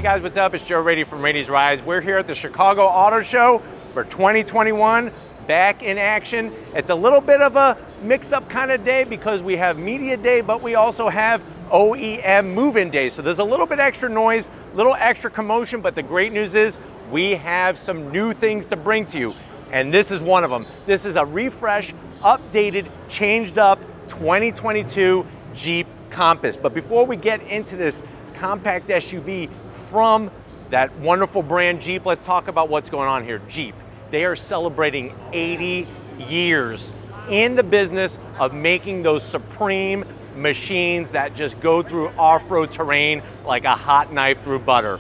Hey guys, what's up? It's Joe Raiti from Raiti's Rides. We're here at the Chicago Auto Show for 2021, back in action. It's a little bit of a mix-up kind of day because we have Media Day, but we also have OEM Move-In Day. So there's a little bit extra noise, a little extra commotion, but the great news is we have some new things to bring to you. And this is one of them. This is a refresh, updated, changed up 2022 Jeep Compass. But before we get into this compact SUV from that wonderful brand Jeep, let's talk about what's going on here. Jeep, they are celebrating 80 years in the business of making those supreme machines that just go through off-road terrain like a hot knife through butter.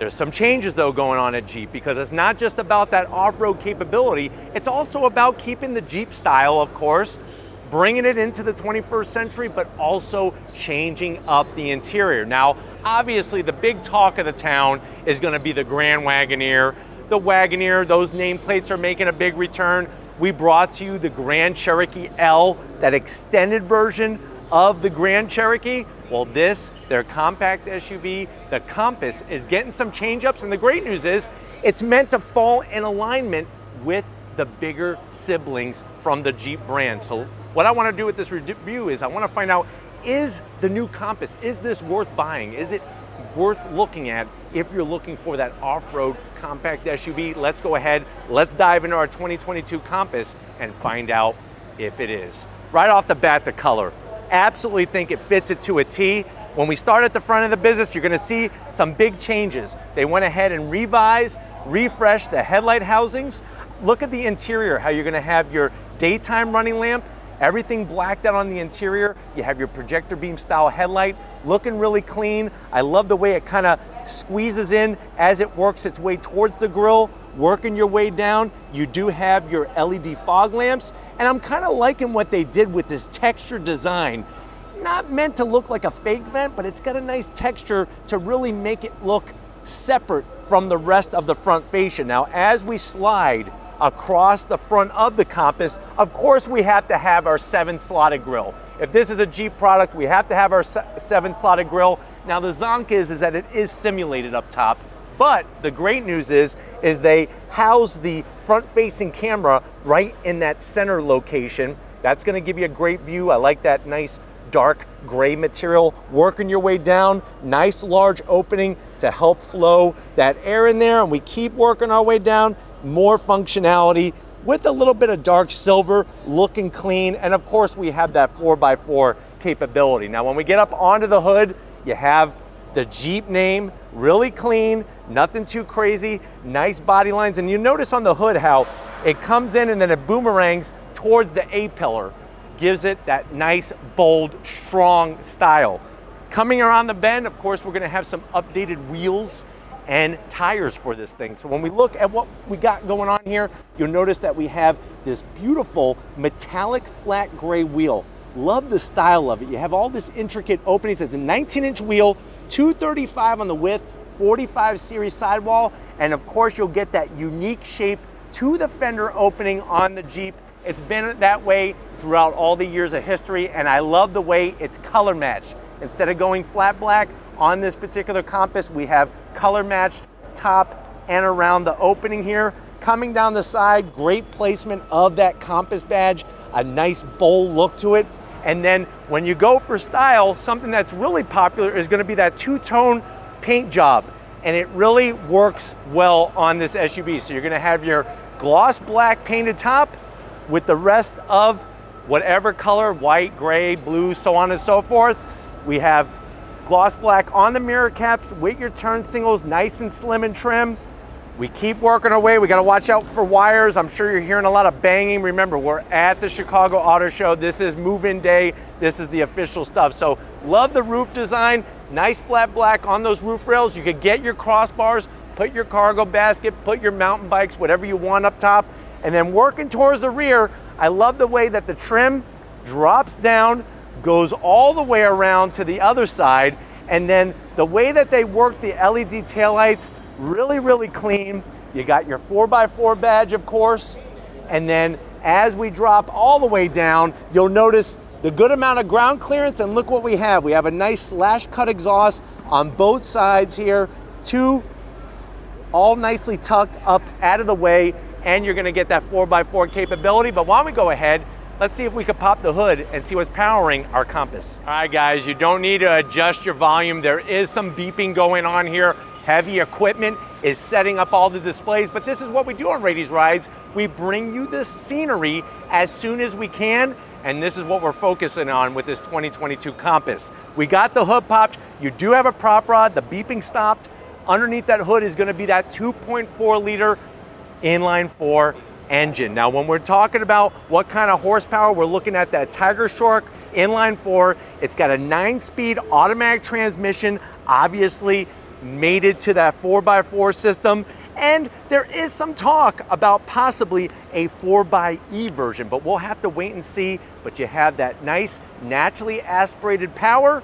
There's some changes though going on at Jeep because it's not just about that off-road capability, it's also about keeping the Jeep style, of course, bringing it into the 21st century, but also changing up the interior. Now, obviously the big talk of the town is gonna be the Grand Wagoneer. The Wagoneer, those nameplates are making a big return. We brought to you the Grand Cherokee L, that extended version of the Grand Cherokee. Well, their compact SUV, the Compass, is getting some change-ups, and the great news is it's meant to fall in alignment with the bigger siblings from the Jeep brand. So what I want to do with this review is I want to find out, is the new Compass, is this worth buying? Is it worth looking at if you're looking for that off-road compact SUV? Let's go ahead, let's dive into our 2022 Compass and find out if it is. Right off the bat, the color. Absolutely think it fits it to a T. When we start at the front of the business, you're gonna see some big changes. They went ahead and refreshed the headlight housings. Look at the interior, how you're gonna have your daytime running lamp, everything blacked out on the interior. You have your projector beam style headlight, looking really clean. I love the way it kind of squeezes in as it works its way towards the grille, working your way down. You do have your LED fog lamps, and I'm kind of liking what they did with this texture design. Not meant to look like a fake vent, but it's got a nice texture to really make it look separate from the rest of the front fascia. Now, as we slide across the front of the Compass, of course we have to have our 7-slotted grille. If this is a Jeep product, we have to have our 7-slotted grille. Now the zonk is that it is simulated up top, but the great news is they house the front-facing camera right in that center location. That's gonna give you a great view. I like that nice dark gray material. Working your way down, nice large opening to help flow that air in there, and we keep working our way down. More functionality with a little bit of dark silver, looking clean, and of course we have that 4x4 capability. Now when we get up onto the hood, you have the Jeep name, really clean, nothing too crazy, nice body lines, and you notice on the hood how it comes in and then it boomerangs towards the A-pillar, gives it that nice, bold, strong style. Coming around the bend, of course, we're gonna have some updated wheels and tires for this thing. So when we look at what we got going on here, you'll notice that we have this beautiful metallic flat gray wheel. Love the style of it. You have all this intricate openings at the 19-inch wheel, 235 on the width, 45 series sidewall, and of course you'll get that unique shape to the fender opening on the Jeep. It's been that way throughout all the years of history, and I love the way it's color matched. Instead of going flat black, on this particular Compass, we have color matched top and around the opening here. Coming down the side, great placement of that Compass badge, a nice bold look to it. And then when you go for style, something that's really popular is gonna be that two-tone paint job. And it really works well on this SUV. So you're gonna have your gloss black painted top with the rest of whatever color, white, gray, blue, so on and so forth. We have gloss black on the mirror caps with your turn signals, nice and slim and trim. We keep working our way. We got to watch out for wires. I'm sure you're hearing a lot of banging. Remember, we're at the Chicago Auto Show. This is move-in day. This is the official stuff. So love the roof design. Nice flat black on those roof rails. You could get your crossbars, put your cargo basket, put your mountain bikes, whatever you want up top. And then working towards the rear, I love the way that the trim drops down, goes all the way around to the other side, and then the way that they work the LED taillights, really, really clean. You got your 4x4 badge, of course, and then as we drop all the way down, you'll notice the good amount of ground clearance, and look what we have. We have a nice slash cut exhaust on both sides here, two all nicely tucked up out of the way, and you're gonna get that 4x4 capability. But why don't we go ahead, let's see if we could pop the hood and see what's powering our Compass. All right guys, you don't need to adjust your volume. There is some beeping going on here. Heavy equipment is setting up all the displays, but this is what we do on Raiti's Rides. We bring you the scenery as soon as we can, and this is what we're focusing on with this 2022 Compass. We got the hood popped. You do have a prop rod. The beeping stopped. Underneath that hood is gonna be that 2.4 liter inline 4 engine. Now, when we're talking about what kind of horsepower, we're looking at that Tiger Shark inline 4. It's got a 9-speed automatic transmission, obviously mated to that 4x4 system. And there is some talk about possibly a 4xe version, but we'll have to wait and see. But you have that nice naturally aspirated power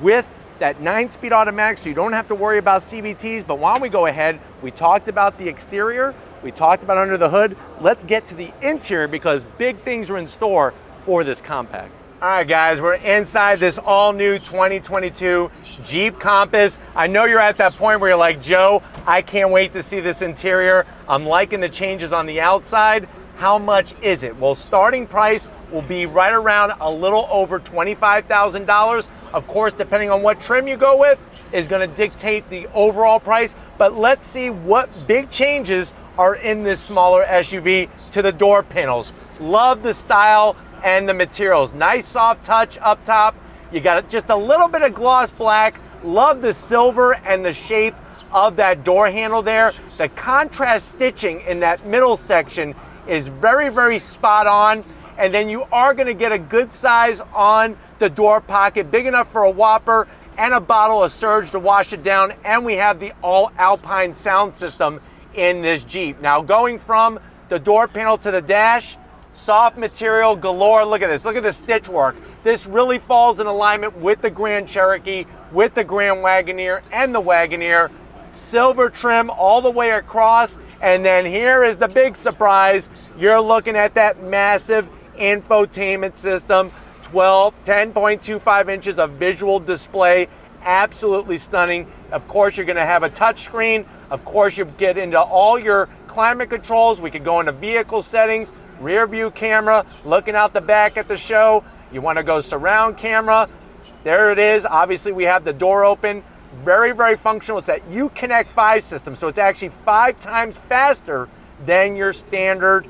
with that 9-speed automatic, so you don't have to worry about CVTs. But why don't we go ahead, we talked about the exterior, we talked about under the hood, let's get to the interior because big things are in store for this compact. All right guys, we're inside this all new 2022 Jeep Compass. I know you're at that point where you're like, Joe, I can't wait to see this interior. I'm liking the changes on the outside. How much is it? Well, starting price will be right around a little over $25,000. Of course, depending on what trim you go with, is gonna dictate the overall price. But let's see what big changes are in this smaller SUV to the door panels. Love the style and the materials. Nice soft touch up top. You got just a little bit of gloss black. Love the silver and the shape of that door handle there. The contrast stitching in that middle section is very, very spot on. And then you are gonna get a good size on the door pocket, big enough for a Whopper and a bottle of Surge to wash it down. And we have the all Alpine sound system in this Jeep. Now going from the door panel to the dash, soft material galore. Look at this, look at the stitch work. This really falls in alignment with the Grand Cherokee, with the Grand Wagoneer and the Wagoneer. Silver trim all the way across. And then here is the big surprise. You're looking at that massive infotainment system, 10.25 inches of visual display, absolutely stunning. Of course, you're gonna have a touch screen. Of course, you get into all your climate controls. We could go into vehicle settings, rear view camera, looking out the back at the show. You wanna go surround camera. There it is. Obviously, we have the door open. Very, very functional. It's that Uconnect 5 system, so it's actually 5 times faster than your standard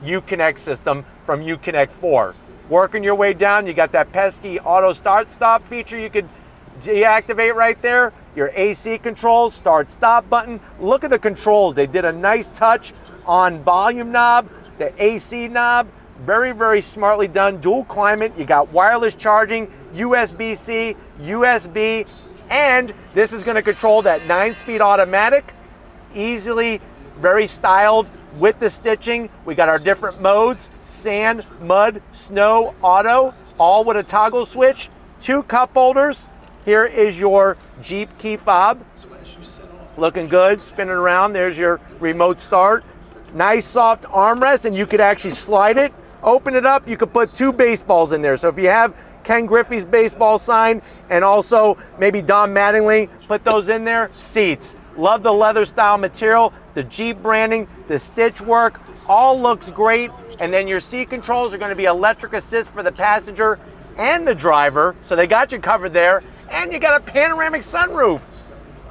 Uconnect system from Uconnect 4. Working your way down, you got that pesky auto start stop feature you could deactivate right there. Your AC controls, start stop button. Look at the controls. They did a nice touch on volume knob, the AC knob. Very, very smartly done. Dual climate. You got wireless charging, USB-C, USB, and this is going to control that 9-speed automatic. Easily, very styled with the stitching. We got our different modes: sand, mud, snow, auto, all with a toggle switch. 2 cup holders. Here is your Jeep key fob. Looking good, spinning around. There's your remote start. Nice soft armrest, and you could actually slide it, open it up. You could put 2 baseballs in there. So if you have Ken Griffey's baseball sign and also maybe Don Mattingly, put those in there. Seats. Love the leather style material, the Jeep branding, the stitch work, all looks great. And then your seat controls are going to be electric assist for the passenger and the driver. So they got you covered there. And you got a panoramic sunroof.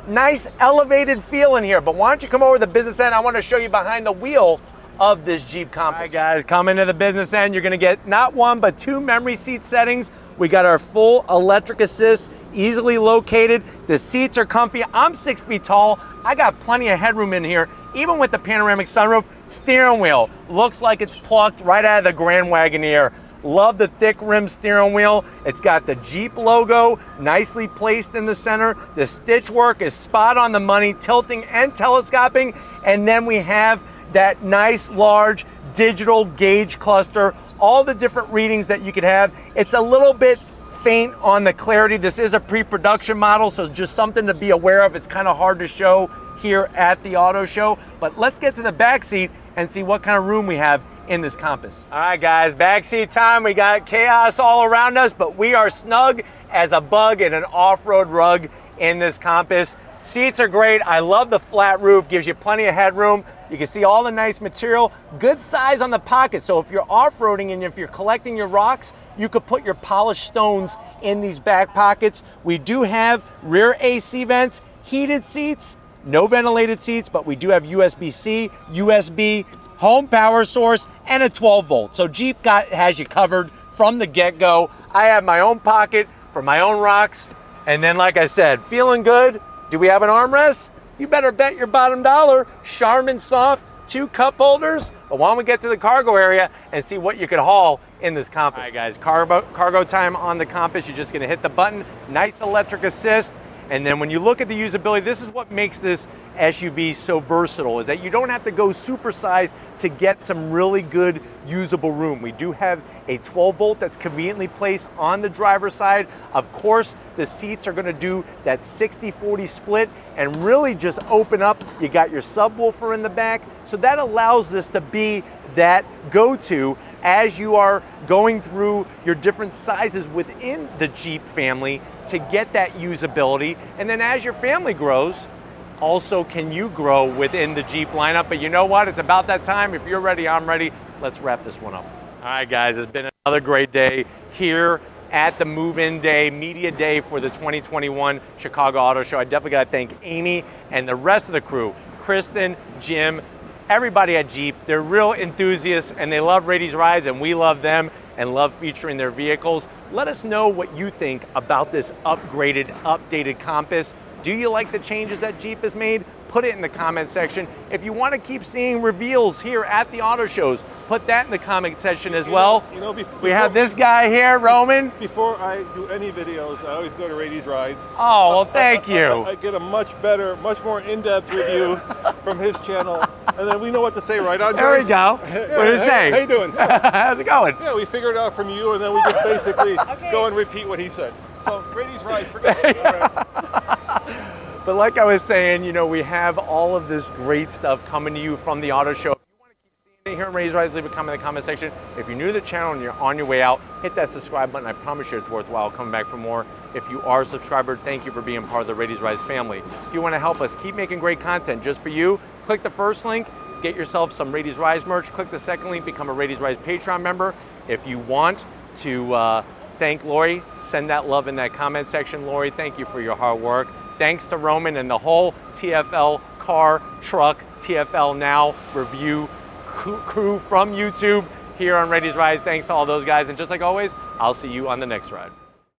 Nice elevated feel in here. But why don't you come over to the business end? I want to show you behind the wheel of this Jeep Compass. All right guys, come into the business end. You're going to get not 1, but 2 memory seat settings. We got our full electric assist, easily located. The seats are comfy. I'm 6 feet tall. I got plenty of headroom in here. Even with the panoramic sunroof, steering wheel looks like it's plucked right out of the Grand Wagoneer. Love the thick rim steering wheel. It's got the Jeep logo nicely placed in the center. The stitch work is spot on the money, tilting and telescoping. And then we have that nice large digital gauge cluster, all the different readings that you could have. It's a little bit faint on the clarity. This is a pre-production model, so just something to be aware of. It's kind of hard to show here at the auto show, but let's get to the back seat and see what kind of room we have in this Compass. All right guys, back seat time. We got chaos all around us, but we are snug as a bug in an off-road rug in this Compass. Seats are great. I love the flat roof, gives you plenty of headroom. You can see all the nice material, good size on the pocket. So if you're off-roading and if you're collecting your rocks, you could put your polished stones in these back pockets. We do have rear AC vents, heated seats, no ventilated seats, but we do have USB-C, USB, home power source, and a 12 volt. So Jeep has you covered from the get-go. I have my own pocket for my own rocks. And then, like I said, feeling good. Do we have an armrest? You better bet your bottom dollar. Charmin Soft, 2 cup holders. But why don't we get to the cargo area and see what you could haul in this Compass. All right, guys, cargo time on the Compass. You're just gonna hit the button. Nice electric assist. And then when you look at the usability, this is what makes this SUV so versatile, is that you don't have to go supersize to get some really good usable room. We do have a 12 volt that's conveniently placed on the driver's side. Of course, the seats are gonna do that 60-40 split and really just open up. You got your subwoofer in the back. So that allows this to be that go-to as you are going through your different sizes within the Jeep family to get that usability. And then as your family grows, also can you grow within the Jeep lineup. But you know what? It's about that time. If you're ready, I'm ready. Let's wrap this one up. All right, guys, it's been another great day here at the move-in day, media day for the 2021 Chicago Auto Show. I definitely got to thank Amy and the rest of the crew, Kristen, Jim, everybody at Jeep. They're real enthusiasts and they love Raity's Rides, and we love them and love featuring their vehicles. Let us know what you think about this upgraded, updated Compass. Do you like the changes that Jeep has made? Put it in the comment section. If you want to keep seeing reveals here at the auto shows, put that in the comment section as well. We have this guy here, Roman. Before I do any videos, I always go to Raity's Rides. Oh, well, thank you. I get a much better, much more in-depth review from his channel. And then we know what to say, right, Andre? There we go. Yeah, What do you say? How you doing? How's it going? Yeah, we figured it out from you, and then we just basically go and repeat what he said. So, Raity's Rides, forget it. All right. But like I was saying, you know, we have all of this great stuff coming to you from the auto show. If you want to keep seeing it here on Raity's Rides, leave a comment in the comment section. If you're new to the channel and you're on your way out, hit that subscribe button. I promise you it's worthwhile coming back for more. If you are a subscriber, thank you for being part of the Raity's Rides family. If you want to help us keep making great content just for you, click the first link, get yourself some Raity's Rides merch. Click the second link, become a Raity's Rides Patreon member. If you want to thank Lori, send that love in that comment section. Lori, thank you for your hard work. Thanks to Roman and the whole TFL car, truck, TFL Now review crew from YouTube here on Raity's Rides. Thanks to all those guys. And just like always, I'll see you on the next ride.